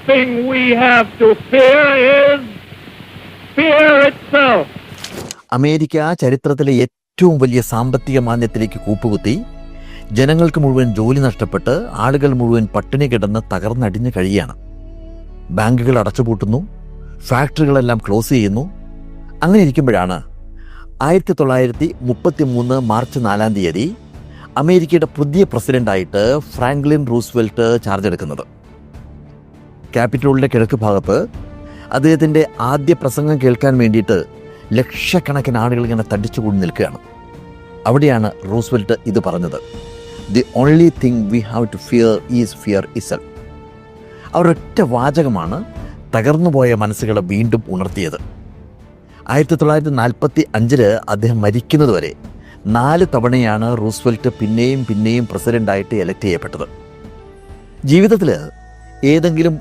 thing we have to fear is fear itself. America ചരിത്രത്തിലെ ഏറ്റവും വലിയ സാമ്പത്തിക മാന്ദ്യത്തിലേക്ക് കൂപ്പുകുത്തി, ജനങ്ങൾക്ക് മുഴുവൻ ജോലി നഷ്ടപ്പെട്ട് ആളുകൾ മുഴുവൻ പട്ടിണി കിടന്ന് തകർന്നടിഞ്ഞ് കഴിയുകയാണ്. ബാങ്കുകൾ അടച്ചുപൂട്ടുന്നു, ഫാക്ടറികളെല്ലാം ക്ലോസ് ചെയ്യുന്നു. അങ്ങനെ ഇരിക്കുമ്പോഴാണ് 1933 മാർച്ച് 4 അമേരിക്കയുടെ പുതിയ പ്രസിഡന്റായിട്ട് ഫ്രാങ്ക്ലിൻ റൂസ്വെൽറ്റ് ചാർജ് എടുക്കുന്നത്. ക്യാപിറ്റോളിൻ്റെ കിഴക്ക് ഭാഗത്ത് അദ്ദേഹത്തിൻ്റെ ആദ്യ പ്രസംഗം കേൾക്കാൻ വേണ്ടിയിട്ട് ലക്ഷക്കണക്കിന് ആളുകൾ ഇങ്ങനെ തടിച്ചുകൂടി നിൽക്കുകയാണ്. അവിടെയാണ് റൂസ്വെൽറ്റ് ഇത് പറഞ്ഞത്: the only thing we have to fear is fear itself. അവരൊറ്റ വാചകമാണ് തകർന്നുപോയ മനസ്സുകളെ വീണ്ടും ഉണർത്തിയത്. 1945 അദ്ദേഹം മരിക്കുന്നതുവരെ 4 തവണയാണ് റൂസ്വെൽറ്റ് പിന്നെയും പ്രസിഡന്റായിട്ട് എലക്ട് ചെയ്യപ്പെട്ടത്. ജീവിതത്തിൽ ഏതെങ്കിലും